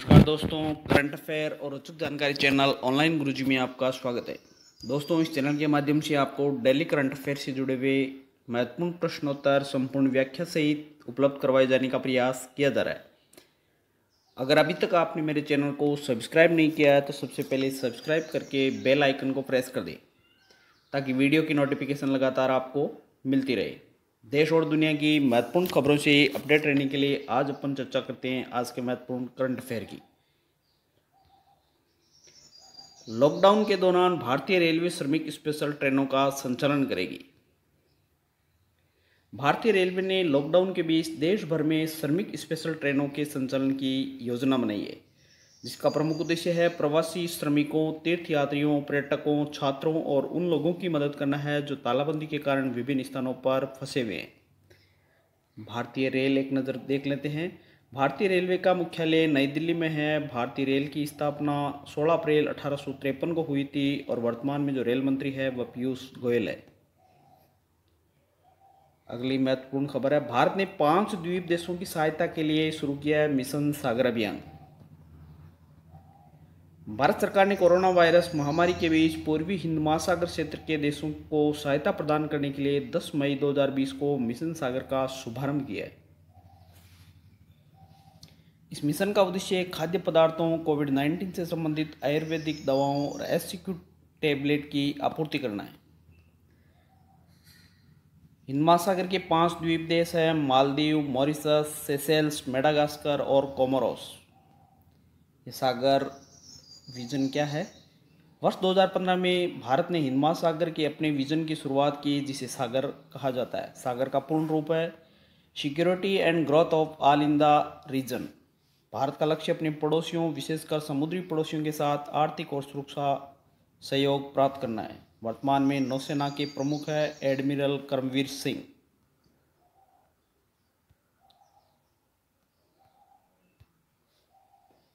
नमस्कार दोस्तों, current affair और उचित जानकारी चैनल ऑनलाइन गुरुजी में आपका स्वागत है। दोस्तों, इस चैनल के माध्यम से आपको डेली करंट अफेयर से जुड़े हुए महत्वपूर्ण प्रश्नोत्तर संपूर्ण व्याख्या सहित उपलब्ध करवाए जाने का प्रयास किया जा रहा है। अगर अभी तक आपने मेरे चैनल को सब्सक्राइब नहीं किया है तो सबसे पहले सब्सक्राइब करके बेल आइकन को प्रेस कर दें ताकि वीडियो की नोटिफिकेशन लगातार आपको मिलती रहे। देश और दुनिया की महत्वपूर्ण खबरों से अपडेट रहने के लिए आज अपन चर्चा करते हैं आज के महत्वपूर्ण करंट अफेयर की। लॉकडाउन के दौरान भारतीय रेलवे श्रमिक स्पेशल ट्रेनों का संचालन करेगी। भारतीय रेलवे ने लॉकडाउन के बीच देश भर में श्रमिक स्पेशल ट्रेनों के संचालन की योजना बनाई है, जिसका प्रमुख उद्देश्य है प्रवासी श्रमिकों, तीर्थयात्रियों, पर्यटकों, छात्रों और उन लोगों की मदद करना है जो तालाबंदी के कारण विभिन्न स्थानों पर फंसे हुए हैं। भारतीय रेल एक नज़र देख लेते हैं। भारतीय रेलवे का मुख्यालय नई दिल्ली में है। भारतीय रेल की स्थापना 16 अप्रैल 1853 को हुई थी और वर्तमान में जो रेल मंत्री है वह पीयूष गोयल है। अगली महत्वपूर्ण खबर है, भारत ने 5 द्वीप देशों की सहायता के लिए शुरू किया है मिशन सागर अभियान। भारत सरकार ने कोरोना वायरस महामारी के बीच पूर्वी हिंद महासागर क्षेत्र के देशों को सहायता प्रदान करने के लिए 10 मई 2020 को मिशन सागर का शुभारंभ किया है। इस मिशन का उद्देश्य खाद्य पदार्थों, कोविड-19 से संबंधित आयुर्वेदिक दवाओं और एससीक्यू टैबलेट की आपूर्ति करना है। हिंद महासागर के 5 द्वीप देश हैं मालदीव, मॉरिशस, सेशेल्स, मेडागास्कर और कोमोरोस। ये सागर विजन क्या है? वर्ष 2015 में भारत ने हिंद महासागर के अपने विजन की शुरुआत की, जिसे सागर कहा जाता है। सागर का पूर्ण रूप है security and growth of all in the region. भारत का लक्ष्य अपने पड़ोसियों, विशेषकर समुद्री पड़ोसियों के साथ आर्थिक और सुरक्षा सहयोग प्राप्त करना है। वर्तमान में नौसेना के प्रमुख है एडमिरल करमवीर सिंह।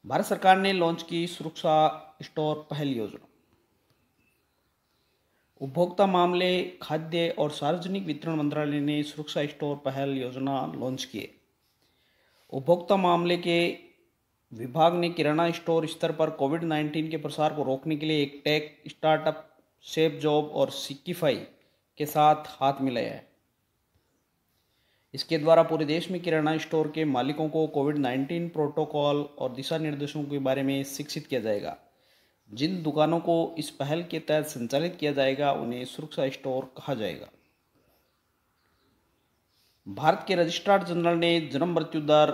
भारत सरकार ने लॉन्च की सुरक्षा स्टोर पहल योजना। उपभोक्ता मामले, खाद्य और सार्वजनिक वितरण मंत्रालय ने सुरक्षा स्टोर पहल योजना लॉन्च की है। उपभोक्ता मामले के विभाग ने किराना स्टोर स्तर पर कोविड-19 के प्रसार को रोकने के लिए एक टेक स्टार्टअप सेफ जॉब और सिक्कीफाई के साथ हाथ मिलाया है। इसके द्वारा पूरे देश में किराना स्टोर के मालिकों को कोविड-19 प्रोटोकॉल और दिशा निर्देशों के बारे में शिक्षित किया जाएगा। जिन दुकानों को इस पहल के तहत संचालित किया जाएगा उन्हें सुरक्षा स्टोर कहा जाएगा। भारत के रजिस्ट्रार जनरल ने जन्म मृत्यु दर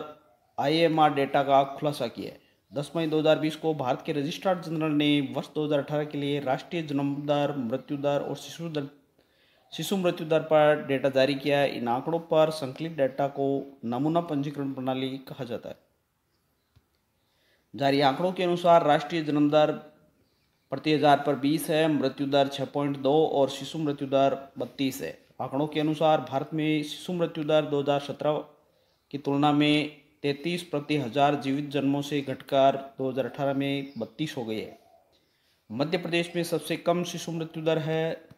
IMR डेटा का खुलासा किया है। 10 मई 2020 को भारत के रजिस्ट्रार जनरल ने वर्ष 2018 के लिए राष्ट्रीय जन्म दर, मृत्यु दर और शिशु मृत्यु दर पर डेटा जारी किया है। इन आंकड़ों पर संकलित डेटा को नमूना पंजीकरण प्रणाली कहा जाता है। जारी आंकड़ों के अनुसार राष्ट्रीय जन्म दर प्रति 1000 पर 20 है, मृत्यु दर 6.2 और शिशु मृत्यु दर 32 है। आंकड़ों के अनुसार भारत में शिशु मृत्यु दर 2017 की तुलना में 33 प्रति 1000 जीवित जन्मों से घटकर 2018 में 32 हो गई है। मध्य प्रदेश में सबसे कम शिशु मृत्यु दर है।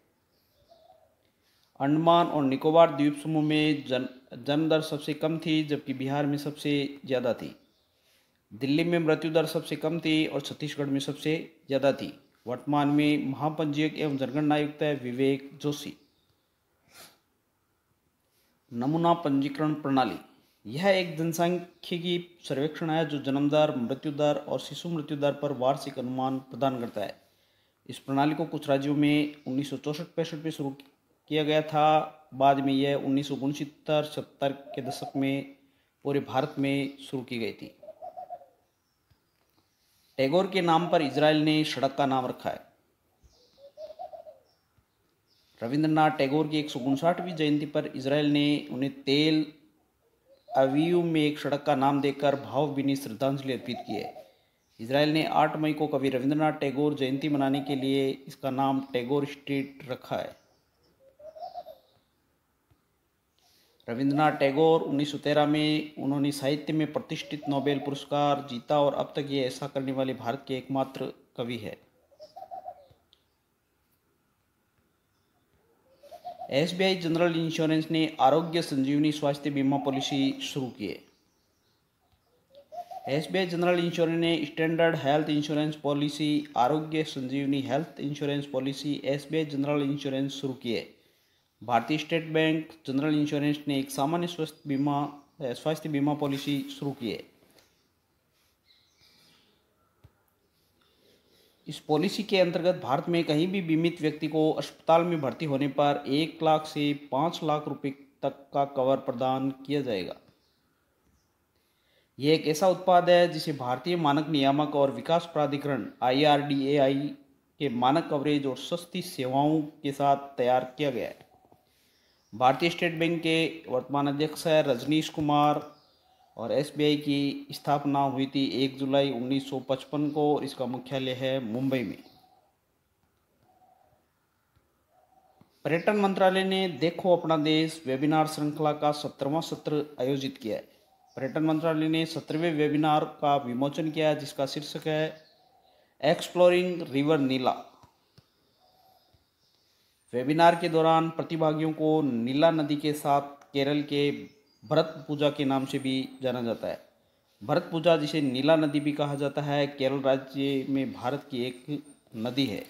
अंडमान और निकोबार द्वीप समूह में जन्म दर सबसे कम थी, जबकि बिहार में सबसे ज़्यादा थी। दिल्ली में मृत्यु दर सबसे कम थी और छत्तीसगढ़ में सबसे ज़्यादा थी। वर्तमान में महापंजीयक एवं जनगणना आयुक्त है विवेक जोशी। नमूना पंजीकरण प्रणाली यह एक जनसांख्यिकी सर्वेक्षण है जो जन्म दर, मृत्यु दर और शिशु मृत्यु दर पर वार्षिक अनुमान प्रदान करता है। इस प्रणाली को कुछ राज्यों में 1964-65 में शुरू किया गया था। बाद में यह 1969-70 के दशक में पूरे भारत में शुरू की गई थी। टैगोर के नाम पर इजराइल ने सड़क का नाम रखा है। रविंद्रनाथ टैगोर की 159वीं जयंती पर इजराइल ने उन्हें तेल अवीव में एक सड़क का नाम देकर भावभीनी श्रद्धांजलि अर्पित की है। इजराइल ने 8 मई को कवि रविंद्रनाथ टैगोर जयंती मनाने के लिए इसका नाम टैगोर स्ट्रीट रखा है। रविंद्रनाथ टैगोर 1913 में उन्होंने साहित्य में प्रतिष्ठित नोबेल पुरस्कार जीता और अब तक ये ऐसा करने वाले भारत के एकमात्र कवि है। SBI जनरल इंश्योरेंस ने आरोग्य संजीवनी स्वास्थ्य बीमा पॉलिसी शुरू की है। एसबीआई जनरल इंश्योरेंस ने standard health insurance policy, Arogya Sanjeevani health insurance policy, SBI general insurance शुरू की है। भारतीय स्टेट बैंक जनरल इंश्योरेंस ने एक सामान्य स्वास्थ्य बीमा पॉलिसी शुरू की है। इस पॉलिसी के अंतर्गत भारत में कहीं भी बीमित व्यक्ति को अस्पताल में भर्ती होने पर 1 लाख से 5 लाख रुपए तक का कवर प्रदान किया जाएगा। यह एक ऐसा उत्पाद है जिसे भारतीय मानक नियामक और विकास प्राधिकरण IRDAI के मानक कवरेज और सस्ती सेवाओं के साथ तैयार किया गया है। भारतीय स्टेट बैंक के वर्तमान अध्यक्ष है रजनीश कुमार और एसबीआई की स्थापना हुई थी 1 जुलाई 1955 को और इसका मुख्यालय है मुंबई में। पर्यटन मंत्रालय ने देखो अपना देश वेबिनार श्रृंखला का 17वां सत्र आयोजित किया है। पर्यटन मंत्रालय ने 17वें वेबिनार का विमोचन किया है जिसका शीर्षक है एक्सप्लोरिंग रिवर नीला। वेबिनार के दौरान प्रतिभागियों को नीला नदी के साथ केरल के भरत पूजा के नाम से भी जाना जाता है। भरत पूजा जिसे नीला नदी भी कहा जाता है, केरल राज्य में भारत की एक नदी है।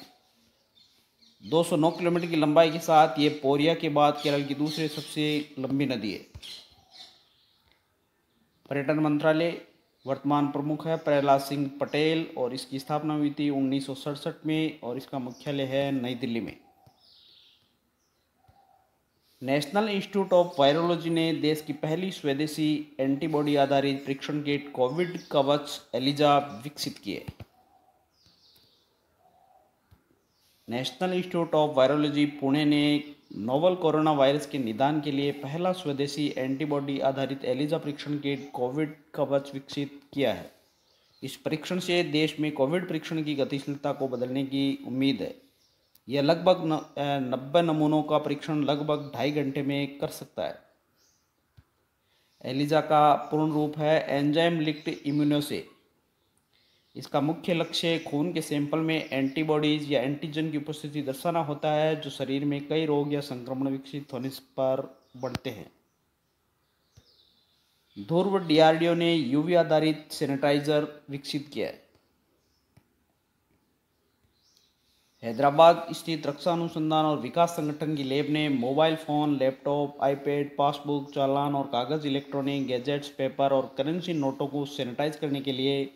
209 किलोमीटर की लंबाई के साथ ये पोरिया के बाद केरल की दूसरी सबसे लंबी नदी है। पर्यटन मंत्रालय वर्तमान प्रमुख है प्रहलाद सिंह पटेल और इसकी स्थापना हुई थी 1967 में और इसका मुख्यालय है नई दिल्ली में। नेशनल इंस्टीट्यूट ऑफ वायरोलॉजी ने देश की पहली स्वदेशी एंटीबॉडी आधारित परीक्षण किट कोविड कवच एलिजा विकसित की है। National institute of virology Pune ने नोवल कोरोना वायरस के निदान के लिए पहला स्वदेशी एंटीबॉडी आधारित एलिजा परीक्षण किट कोविड कवच विकसित किया है। इस परीक्षण से देश में कोविड परीक्षण की गतिशीलता को बदलने की उम्मीद है। यह लगभग 90 नमूनों का परीक्षण लगभग 2.5 घंटे में कर सकता है। एलिजा का पूर्ण रूप है एंजाइम लिंक्ड इम्यूनोसे। इसका मुख्य लक्ष्य खून के सैंपल में एंटीबॉडीज या एंटीजन की उपस्थिति दर्शाना होता है जो शरीर में कई रोग या संक्रमण विकसित होने पर बढ़ते हैं। ध्रुव DRDO ने यूवी आधारित सैनिटाइजर विकसित किया है। हैदराबाद स्थित रक्षा अनुसंधान और विकास संगठन की लैब ने mobile phone, laptop, iPad, passbook, चालान और कागज़, इलेक्ट्रॉनिक गैजेट्स, पेपर और करेंसी नोटों को सैनिटाइज करने के लिए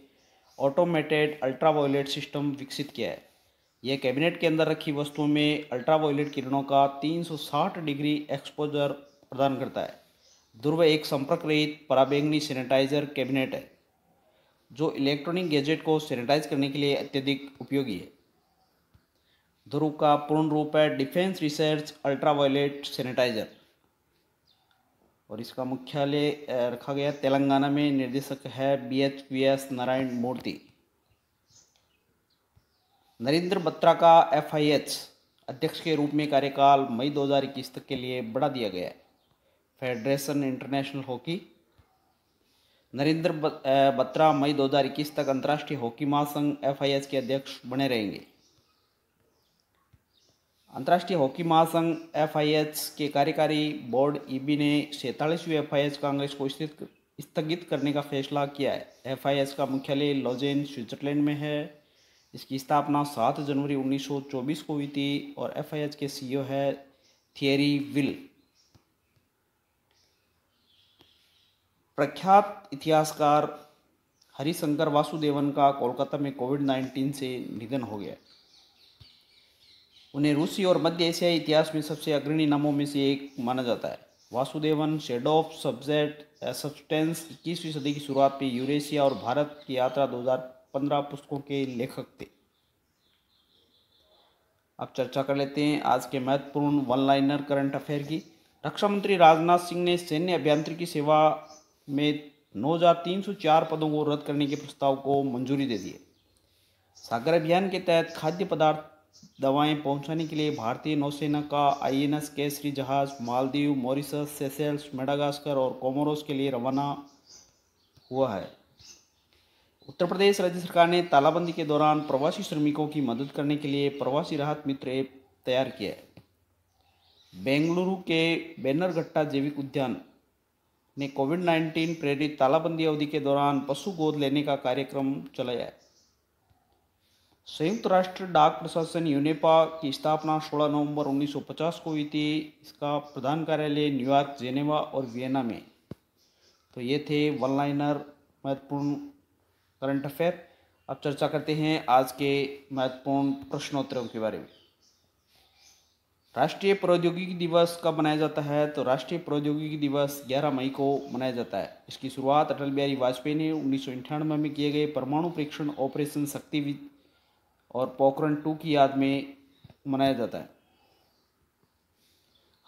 ऑटोमेटेड अल्ट्रावायलेट सिस्टम विकसित किया है। यह कैबिनेट के अंदर रखी वस्तुओं में अल्ट्रावायलेट किरणों का 360 डिग्री एक्सपोजर प्रदान करता है। ध्रुव एक संपर्क रहित पराबैंगनी सैनिटाइजर कैबिनेट है जो इलेक्ट्रॉनिक गैजेट को सैनिटाइज करने के लिए अत्यधिक उपयोगी है। ध्रुव का पूर्ण रूप है डिफेंस रिसर्च अल्ट्रावायलेट सैनिटाइजर और इसका मुख्यालय रखा गया तेलंगाना में। निर्देशक है BHVS नारायण मूर्ति। नरेंद्र बत्रा का FIH अध्यक्ष के रूप में कार्यकाल मई 2021 तक के लिए बढ़ा दिया गया है। Federation international hockey Narendra Batra मई 2021 तक अंतर्राष्ट्रीय हॉकी महासंघ FIH के अध्यक्ष बने रहेंगे। अंतर्राष्ट्रीय हॉकी महासंघ FIH के कार्यकारी बोर्ड EB ने 47वीं FIH कांग्रेस को स्थगित करने का फैसला किया है। FIH का मुख्यालय लॉजेन स्विट्जरलैंड में है। इसकी स्थापना 7 जनवरी 1924 को हुई थी और FIH के CEO है थियरी विल। प्रख्यात इतिहासकार हरिशंकर वासुदेवन का कोलकाता में कोविड-19 से निधन हो गया। उन्हें रूसी और मध्य एशियाई इतिहास में सबसे अग्रणी नामों में से एक माना जाता है। वासुदेवन शेडो ऑफ सब्सटेंस 21वीं सदी की शुरुआत में यूरेशिया और भारत की यात्रा 2015 पुस्तकों के लेखक थे। अब चर्चा कर लेते हैं आज के महत्वपूर्ण वन लाइनर करंट अफेयर की। रक्षा मंत्री राजनाथ सिंह ने सैन्य अभियांत्रिकी सेवा में 9,304 पदों को रद्द करने के प्रस्ताव को मंजूरी दे दी है। सागर अभियान के तहत खाद्य पदार्थ दवाएं पहुंचाने के लिए भारतीय नौसेना का INS केसरी जहाज मालदीव, मॉरिशस, सेशेल्स, मेडागास्कर और कोमोरोस के लिए रवाना हुआ है। उत्तर प्रदेश राज्य सरकार ने तालाबंदी के दौरान प्रवासी श्रमिकों की मदद करने के लिए प्रवासी राहत मित्र ऐप तैयार किया है। बेंगलुरु के बेन्नरघट्टा जैविक उद्यान ने कोविड-19 प्रेरित तालाबंदी अवधि के दौरान पशु गोद लेने का कार्यक्रम चलाया है। संयुक्त राष्ट्र डाक प्रशासन यूनेपा की स्थापना 16 नवंबर 1950 को हुई थी। इसका प्रधान कार्यालय न्यूयॉर्क, जेनेवा और वियना में। तो ये थे वन लाइनर महत्वपूर्ण करंट अफेयर। अब चर्चा करते हैं आज के महत्वपूर्ण प्रश्नोत्तरों के बारे में। राष्ट्रीय प्रौद्योगिकी दिवस कब मनाया जाता है? तो राष्ट्रीय प्रौद्योगिकी दिवस 11 मई को मनाया जाता है। इसकी शुरुआत अटल बिहारी वाजपेयी ने 1998 में किए गए परमाणु परीक्षण ऑपरेशन शक्ति और पोखरण 2 की याद में मनाया जाता है।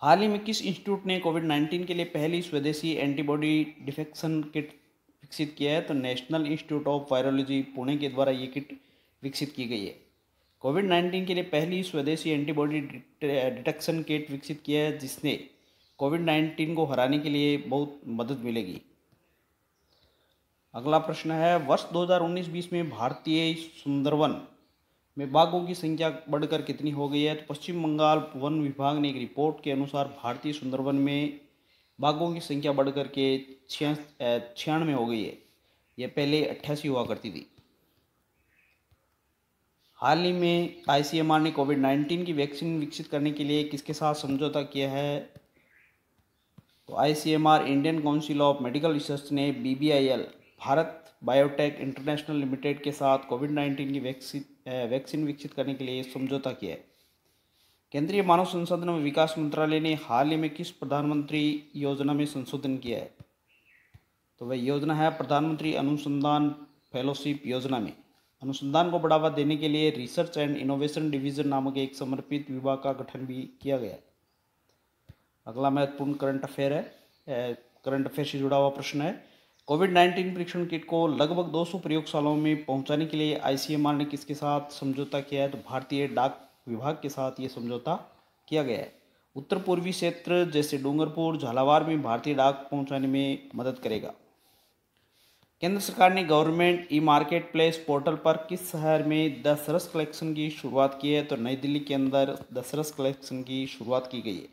हाल ही में किस इंस्टीट्यूट ने कोविड-19 के लिए पहली स्वदेशी एंटीबॉडी डिटेक्शन किट विकसित किया है? तो national institute of virology Pune के द्वारा ये किट विकसित की गई है। कोविड-19 के लिए पहली स्वदेशी एंटीबॉडी डिटेक्शन किट विकसित किया है, जिसने कोविड-19 को हराने के लिए बहुत मदद मिलेगी। अगला प्रश्न है, वर्ष 2019-20 में भारतीय सुंदरवन में बाघों की संख्या बढ़कर कितनी हो गई है? तो पश्चिम बंगाल वन विभाग ने एक रिपोर्ट के अनुसार भारतीय सुंदरवन में बाघों की संख्या बढ़कर के 96 हो गई है। यह पहले 88 हुआ करती थी। हाल ही में ICMR ने कोविड-19 की वैक्सीन विकसित करने के लिए किसके साथ समझौता किया है? तो ICMR Indian council of medical research ने BBIL Bharat biotech international limited के साथ कोविड-19 की वैक्सीन विकसित करने के लिए समझौता किया है। केंद्रीय मानव संसाधन एवं विकास मंत्रालय ने हाल ही में किस प्रधानमंत्री योजना में संशोधन किया है? तो वह योजना है प्रधानमंत्री अनुसंधान फेलोशिप योजना में। अनुसंधान को बढ़ावा देने के लिए रिसर्च एंड इनोवेशन डिवीजन नामक एक समर्पित विभाग का गठन भी किया गया है। अगला महत्वपूर्ण करंट अफेयर है, करंट अफेयर से जुड़ा हुआ प्रश्न है, कोविड-19 परीक्षण किट को लगभग 200 प्रयोगशालाओं में पहुंचाने के लिए ICMR ने किसके साथ समझौता किया है? तो भारतीय डाक विभाग के साथ ये समझौता किया गया है। उत्तर पूर्वी क्षेत्र जैसे डूंगरपुर, झालावाड़ में भारतीय डाक पहुंचाने में मदद करेगा। केंद्र सरकार ने government e market place portal पर किस शहर में दशरस कलेक्शन की शुरुआत की है? तो नई दिल्ली के अंदर दशरस कलेक्शन की शुरुआत की गई है,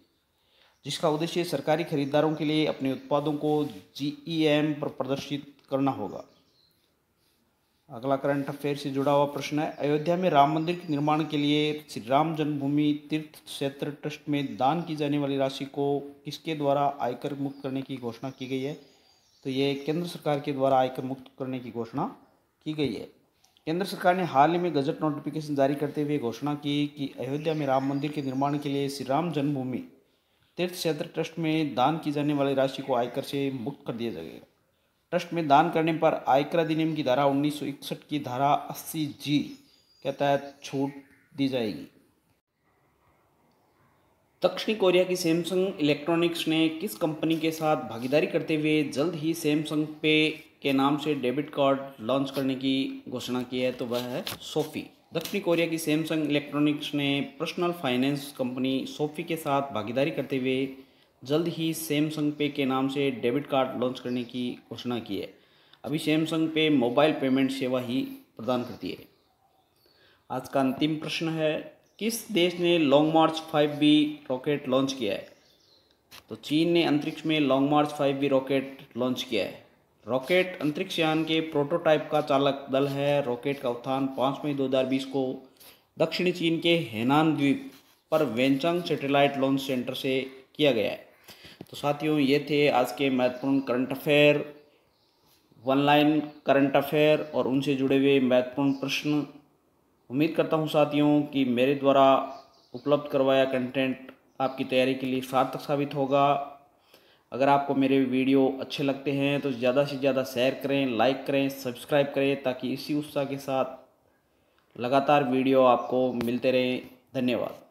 जिसका उद्देश्य सरकारी खरीदारों के लिए अपने उत्पादों को GEM पर प्रदर्शित करना होगा। अगला करंट अफेयर से जुड़ा हुआ प्रश्न है, अयोध्या में राम मंदिर के निर्माण के लिए श्री राम जन्मभूमि तीर्थ क्षेत्र ट्रस्ट में दान की जाने वाली राशि को किसके द्वारा आयकर मुक्त करने की घोषणा की गई है? तो ये केंद्र सरकार के द्वारा आयकर मुक्त करने की घोषणा की गई है। केंद्र सरकार ने हाल ही में गजट नोटिफिकेशन जारी करते हुए घोषणा की कि अयोध्या में राम मंदिर के निर्माण के लिए श्री राम जन्मभूमि तीर्थ क्षेत्र ट्रस्ट में दान की जाने वाली राशि को आयकर से मुक्त कर दिया जाएगा। ट्रस्ट में दान करने पर आयकर अधिनियम की धारा 1961 की धारा 80G के तहत छूट दी जाएगी। दक्षिणी कोरिया की सैमसंग इलेक्ट्रॉनिक्स ने किस कंपनी के साथ भागीदारी करते हुए जल्द ही सैमसंग पे के नाम से डेबिट कार्ड लॉन्च करने की घोषणा की है? तो वह है सोफी। दक्षिणी कोरिया की सैमसंग इलेक्ट्रॉनिक्स ने पर्सनल फाइनेंस कंपनी सोफी के साथ भागीदारी करते हुए जल्द ही सैमसंग पे के नाम से डेबिट कार्ड लॉन्च करने की घोषणा की है। अभी सैमसंग पे मोबाइल पेमेंट सेवा ही प्रदान करती है। आज का अंतिम प्रश्न है, किस देश ने लॉन्ग मार्च 5B रॉकेट लॉन्च किया है? तो चीन ने अंतरिक्ष में लॉन्ग मार्च 5B रॉकेट लॉन्च किया है। रॉकेट अंतरिक्ष यान के प्रोटोटाइप का चालक दल है। रॉकेट का उत्थान 5 मई 2020 को दक्षिणी चीन के हेनान द्वीप पर वेनचांग सैटेलाइट लॉन्च सेंटर से किया गया है। तो साथियों, ये थे आज के महत्वपूर्ण current affair, one line current affair और उनसे जुड़े हुए महत्वपूर्ण प्रश्न। उम्मीद करता हूँ साथियों कि मेरे द्वारा उपलब्ध करवाया कंटेंट आपकी तैयारी के लिए सार्थक साबित होगा। अगर आपको मेरे वीडियो अच्छे लगते हैं तो ज़्यादा से ज़्यादा शेयर करें, लाइक करें, सब्सक्राइब करें, ताकि इसी उत्साह के साथ लगातार वीडियो आपको मिलते रहें। धन्यवाद।